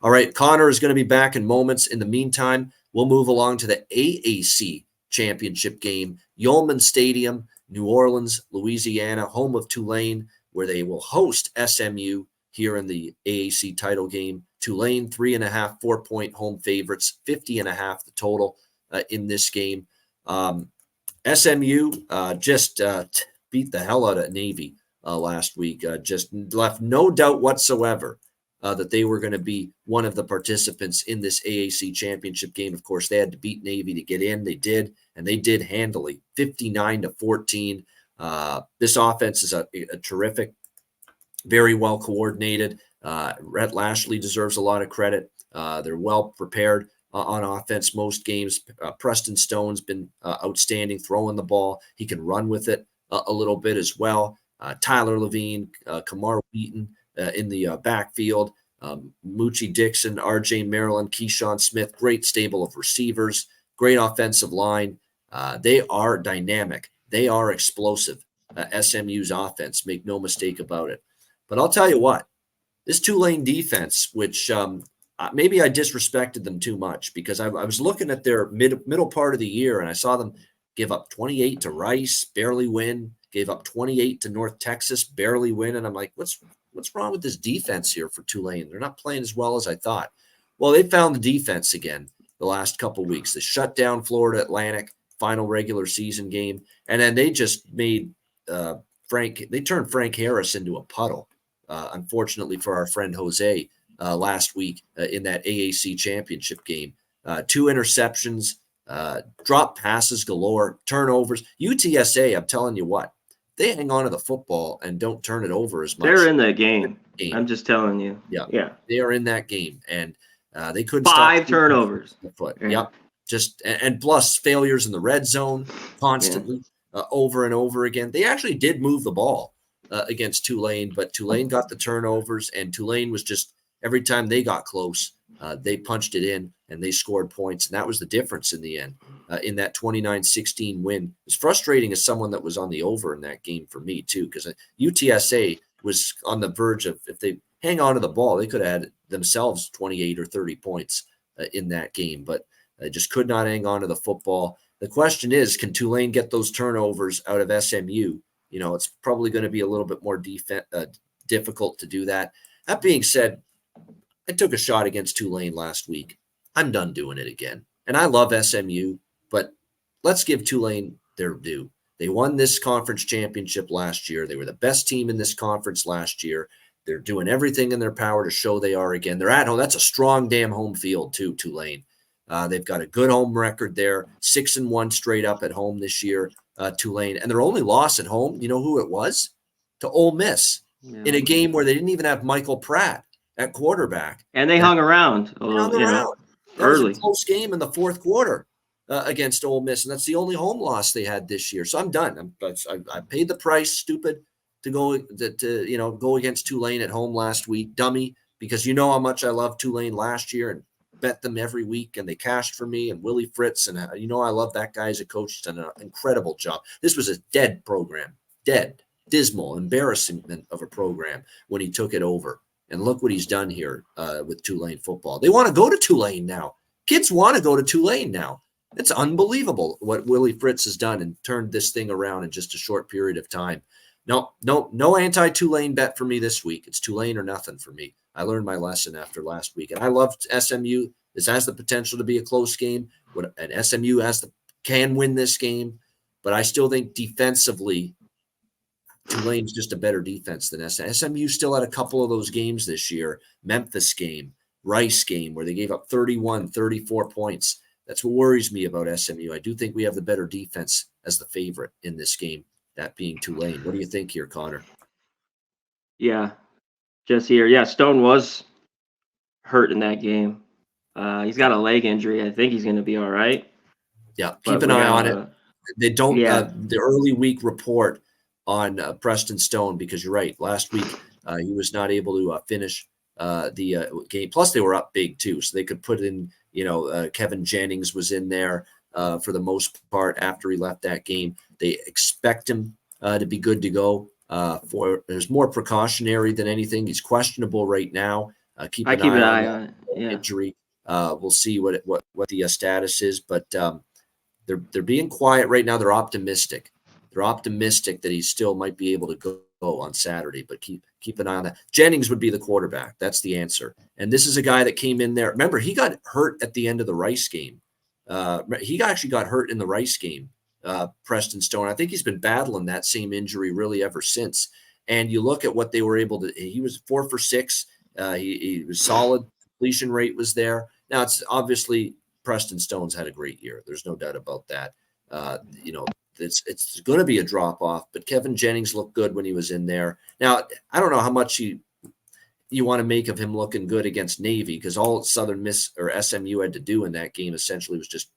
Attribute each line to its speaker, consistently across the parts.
Speaker 1: All right, Conor is going to be back in moments. In the meantime, we'll move along to the AAC Championship game, Yulman Stadium, New Orleans, Louisiana, home of Tulane, where they will host SMU here in the AAC title game. Tulane, 3.5, 4-point home favorites, 50.5 the total in this game. SMU just beat the hell out of Navy last week. Just left no doubt whatsoever that they were going to be one of the participants in this AAC championship game. Of course, they had to beat Navy to get in. They did, and they did handily, 59-14. This offense is a terrific, very well coordinated. Rhett Lashley deserves a lot of credit. They're well prepared on offense most games. Preston Stone's been outstanding throwing the ball. He can run with it a little bit as well. Tyler Levine, Kamar Wheaton in the backfield. Moochie Dixon, RJ Maryland, Keyshawn Smith, great stable of receivers, great offensive line. They are dynamic. They are explosive. SMU's offense, make no mistake about it. But I'll tell you what, this Tulane defense, which maybe I disrespected them too much, because I was looking at their middle part of the year and I saw them give up 28 to Rice, barely win, gave up 28 to North Texas, barely win. And I'm like, what's wrong with this defense here for Tulane? They're not playing as well as I thought. Well, they found the defense again the last couple of weeks. They shut down Florida Atlantic, final regular season game. And then they just made they turned Frank Harris into a puddle, unfortunately for our friend Jose last week in that AAC championship game. 2 interceptions, drop passes galore, turnovers. UTSA, I'm telling you what, they hang on to the football and don't turn it over as much.
Speaker 2: They're in that game. I'm just telling you.
Speaker 1: Yeah. They are in that game, and they couldn't
Speaker 2: 5 turnovers.
Speaker 1: Yep. Just and plus failures in the red zone constantly, over and over again. They actually did move the ball against Tulane, but Tulane got the turnovers, and Tulane was just every time they got close, they punched it in and they scored points, and that was the difference in the end in that 29-16 win. It's frustrating as someone that was on the over in that game for me too, because UTSA was on the verge of, if they hang on to the ball, they could have had themselves 28 or 30 points in that game, but just could not hang on to the football. The question is, can Tulane get those turnovers out of SMU? You know, it's probably going to be a little bit more difficult to do that. That being said, I took a shot against Tulane last week. I'm done doing it again. And I love SMU, but let's give Tulane their due. They won this conference championship last year. They were the best team in this conference last year. They're doing everything in their power to show they are again. They're at home. That's a strong damn home field too, Tulane. They've got a good home record there, 6-1 straight up at home this year, Tulane. And their only loss at home, you know who it was? To Ole Miss in a game where they didn't even have Michael Pratt at quarterback.
Speaker 2: And they hung around.
Speaker 1: That was a close game in the fourth quarter against Ole Miss, and that's the only home loss they had this year. So I'm done. I paid the price, stupid, to go against Tulane at home last week, dummy, because you know how much I loved Tulane last year and bet them every week, and they cashed for me, and Willie Fritz, and I love that guy as a coach. He's done an incredible job. This was a dead program, dismal, embarrassment of a program when he took it over. And look what he's done here with Tulane football. They want to go to Tulane now. Kids want to go to Tulane now. It's unbelievable what Willie Fritz has done and turned this thing around in just a short period of time. No anti-Tulane bet for me this week. It's Tulane or nothing for me. I learned my lesson after last week. And I loved SMU. This has the potential to be a close game. And SMU can win this game. But I still think defensively, Tulane's just a better defense than SMU. SMU still had a couple of those games this year. Memphis game, Rice game, where they gave up 31, 34 points. That's what worries me about SMU. I do think we have the better defense as the favorite in this game, that being Tulane. What do you think here, Conor?
Speaker 2: Yeah, just here. Yeah, Stone was hurt in that game. He's got a leg injury. I think he's going to be all right.
Speaker 1: Yeah, keep an eye on it. They don't the early week report on Preston Stone, because you're right. Last week, he was not able to finish the game. Plus, they were up big, too, so they could put in, Kevin Jennings was in there for the most part after he left that game. They expect him to be good to go. There's more precautionary than anything. He's questionable right now. Keep an eye on it.
Speaker 2: Yeah.
Speaker 1: injury. We'll see what the status is, but they're being quiet right now. They're optimistic. They're optimistic that he still might be able to go on Saturday, but keep an eye on that. Jennings would be the quarterback. That's the answer. And this is a guy that came in there. Remember, he got hurt at the end of the Rice game. He actually got hurt in the Rice game, Preston Stone. I think he's been battling that same injury really ever since. And you look at what they were able to – he was 4 for 6. He was solid. Completion rate was there. Now, it's obviously Preston Stone's had a great year. There's no doubt about that. It's going to be a drop-off, but Kevin Jennings looked good when he was in there. Now, I don't know how much you want to make of him looking good against Navy, because all Southern Miss or SMU had to do in that game essentially was just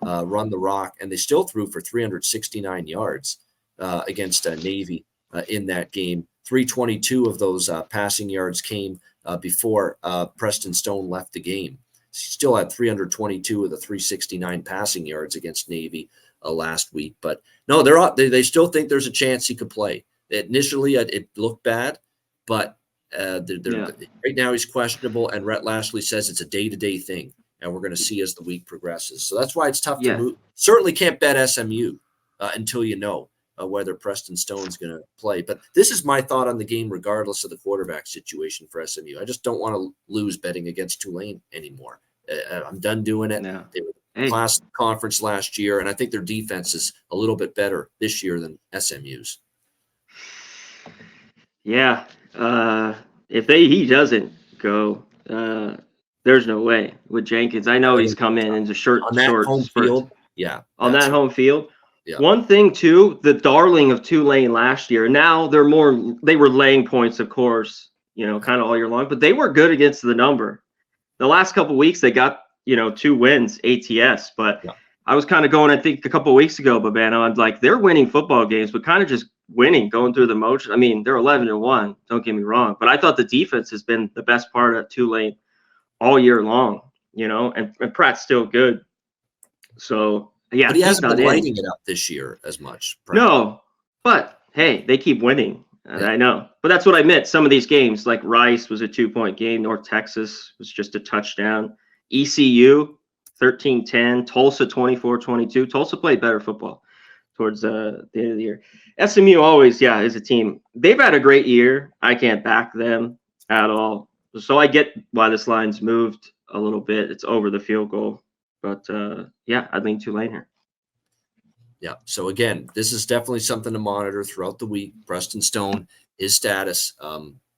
Speaker 1: run the rock, and they still threw for 369 yards against Navy in that game. 322 of those passing yards came before Preston Stone left the game. He still had 322 of the 369 passing yards against Navy last week. But no, they still think there's a chance he could play. Initially, it looked bad, but right now he's questionable, and Rhett Lashley says it's a day-to-day thing, and we're going to see as the week progresses. So that's why it's tough to move. Certainly can't bet SMU until you know whether Preston Stone's going to play. But this is my thought on the game, regardless of the quarterback situation for SMU. I just don't want to lose betting against Tulane anymore. I'm done doing it.
Speaker 2: No.
Speaker 1: They were class conference last year, and I think their defense is a little bit better this year than SMU's.
Speaker 2: Yeah. If he doesn't go, there's no way with Jenkins. I know he's come in a short
Speaker 1: home
Speaker 2: spurt.
Speaker 1: field. Yeah.
Speaker 2: On that home field.
Speaker 1: Yeah.
Speaker 2: One thing too, the darling of Tulane last year. Now they were laying points, of course, kind of all year long, but they were good against the number. The last couple of weeks they got 2 wins ATS, but I was kind of going, I think a couple of weeks ago, Babano, I'm like, they're winning football games, but kind of just winning, going through the motions. I mean, they're 11-1. Don't get me wrong, but I thought the defense has been the best part of Tulane all year long. And Pratt's still good. So yeah,
Speaker 1: but he hasn't been lighting it up this year as much.
Speaker 2: Pratt. No, but hey, they keep winning. I know, but that's what I meant. Some of these games, like Rice was a 2-point game. North Texas was just a touchdown. ECU 13-10. Tulsa 24-22. Tulsa played better football towards the end of the year. SMU always, is a team. They've had a great year. I can't back them at all. So I get why this line's moved a little bit. It's over the field goal. But, I lean Tulane here.
Speaker 1: Yeah. So, again, this is definitely something to monitor throughout the week. Preston Stone, his status.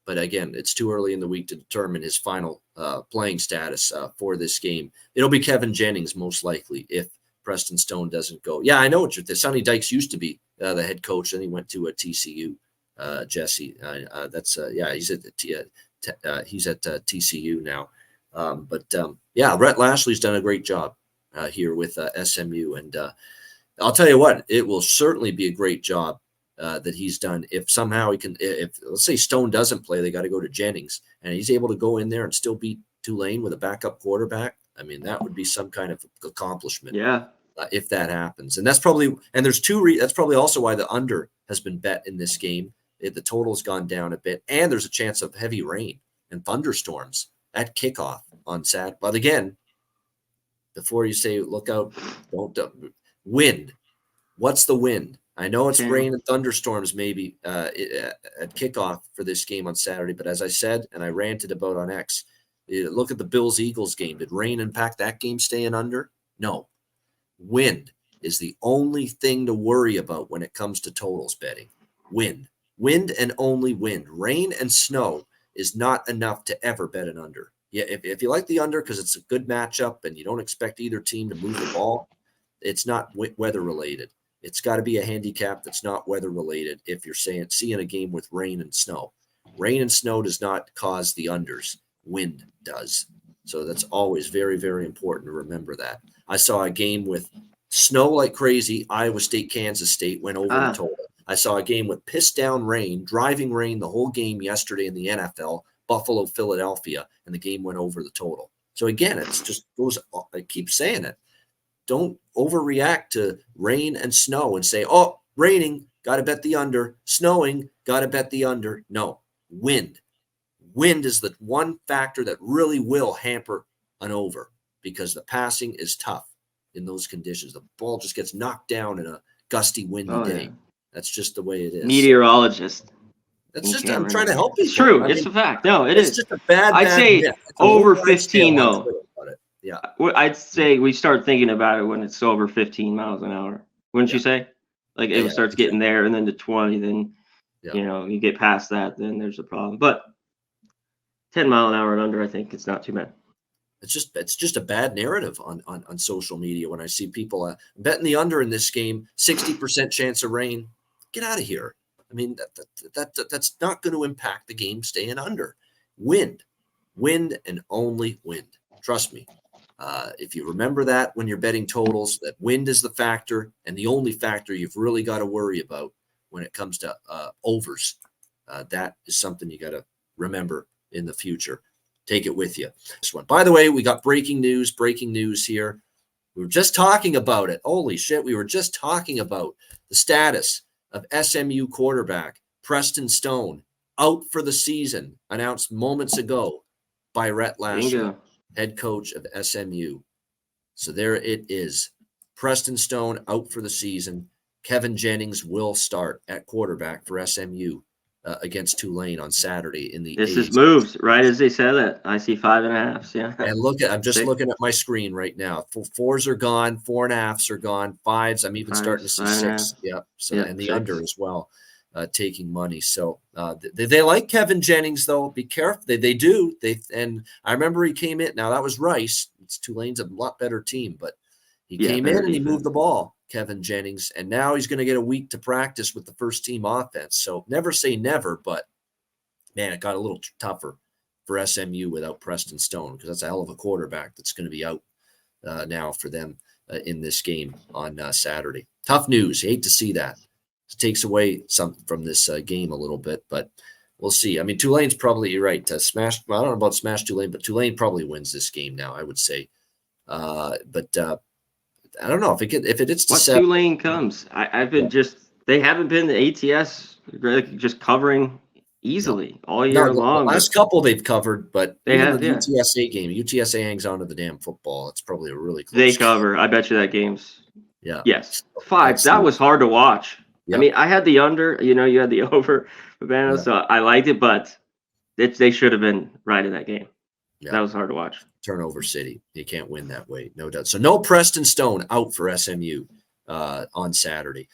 Speaker 1: But, again, it's too early in the week to determine his final playing status for this game. It'll be Kevin Jennings, most likely, if Preston Stone doesn't go. Yeah, I know what you're – Sonny Dykes used to be the head coach, and he went to a TCU, Jesse. He's at TCU now. Rhett Lashley's done a great job here with SMU. And I'll tell you what, it will certainly be a great job that he's done. If somehow he can, if let's say Stone doesn't play, they got to go to Jennings, and he's able to go in there and still beat Tulane with a backup quarterback. I mean, that would be some kind of accomplishment.
Speaker 2: Yeah.
Speaker 1: If that happens. And that's probably, and there's that's probably also why the under has been bet in this game. The total's gone down a bit, and there's a chance of heavy rain and thunderstorms at kickoff on Saturday. But again, before you say look out, don't wind. What's the wind? I know it's rain and thunderstorms maybe at kickoff for this game on Saturday, but as I said, and I ranted about on X, look at the Bills-Eagles game. Did rain impact that game staying under? No. Wind is the only thing to worry about when it comes to totals betting. Wind and only wind. Rain and snow is not enough to ever bet an under. Yeah, if you like the under because it's a good matchup and you don't expect either team to move the ball, it's not weather related. It's got to be a handicap that's not weather related. If you're seeing a game with rain and snow, rain and snow does not cause the unders. Wind does. So that's always very, very important to remember that. I saw a game with snow like crazy. Iowa State, Kansas State went over the total. I saw a game with piss down rain, driving rain the whole game yesterday in the NFL, Buffalo, Philadelphia, and the game went over the total. So again, it's just goes. I keep saying it. Don't overreact to rain and snow and say, "Oh, raining, got to bet the under. Snowing, got to bet the under." No, wind wind is the one factor that really will hamper an over because the passing is tough in those conditions. The ball just gets knocked down in a gusty, windy day.
Speaker 2: Yeah.
Speaker 1: That's just the way it is.
Speaker 2: Meteorologist.
Speaker 1: That's just, I'm trying to help people.
Speaker 2: It's true. It's a fact. No, it is.
Speaker 1: It's just a bad
Speaker 2: I'd say
Speaker 1: myth. It's a
Speaker 2: over
Speaker 1: whole
Speaker 2: 15
Speaker 1: scale on
Speaker 2: though.
Speaker 1: Twitter about it. Yeah.
Speaker 2: I'd say we start thinking about it when it's over 15 miles an hour. Wouldn't you say? Like
Speaker 1: Yeah,
Speaker 2: it starts getting there and then to 20, then
Speaker 1: Yeah.
Speaker 2: you get past that, then there's a problem. But 10 mile an hour and under, I think it's not too bad.
Speaker 1: It's just a bad narrative on social media when I see people betting the under in this game, 60% chance of rain. Get out of here. I mean, that's not going to impact the game staying under. Wind and only wind. Trust me. If you remember that when you're betting totals, that wind is the factor and the only factor you've really got to worry about when it comes to overs. That is something you got to remember in the future. Take it with you. This one. By the way, we got breaking news here. We were just talking about it. Holy shit, we were just talking about the status of SMU quarterback Preston Stone out for the season, announced moments ago by Rhett Lashley, head coach of SMU. So there it is. Preston Stone out for the season. Kevin Jennings will start at quarterback for SMU against Tulane on Saturday in the.
Speaker 2: This is moves right as they said it. I see 5.5s. Yeah.
Speaker 1: And I'm just looking at my screen right now. Fours are gone, 4.5s are gone, fives. I'm even starting to see 6. Yep. So and the 6. Under as well, taking money. So they like Kevin Jennings though. Be careful. They do. And I remember he came in. Now that was Rice. Tulane's a lot better team, but he came in and he moved the ball. Kevin Jennings, and now he's going to get a week to practice with the first team offense. So never say never, but man, it got a little tougher for SMU without Preston Stone because that's a hell of a quarterback that's going to be out now for them in this game on Saturday. Tough news. You hate to see that. It takes away some from this game a little bit, but we'll see. I mean, Tulane's probably, you're right, I don't know about smash Tulane, but Tulane probably wins this game now, I would say. But I don't know if it's
Speaker 2: what Tulane comes. I've been they haven't been the ATS just covering easily all year long.
Speaker 1: The last couple they've covered, but
Speaker 2: they have
Speaker 1: the UTSA game. UTSA hangs on to the damn football. It's probably a really close
Speaker 2: They
Speaker 1: game.
Speaker 2: cover. I bet you that game's.
Speaker 1: Yeah.
Speaker 2: Yes. 5. That was hard to watch. Yep. I mean, I had the under. You had the over, Urbano, so I liked it, but they should have been right in that game. Yeah. That was hard to watch.
Speaker 1: Turnover city. You can't win that way, no doubt. So no Preston Stone out for SMU on Saturday.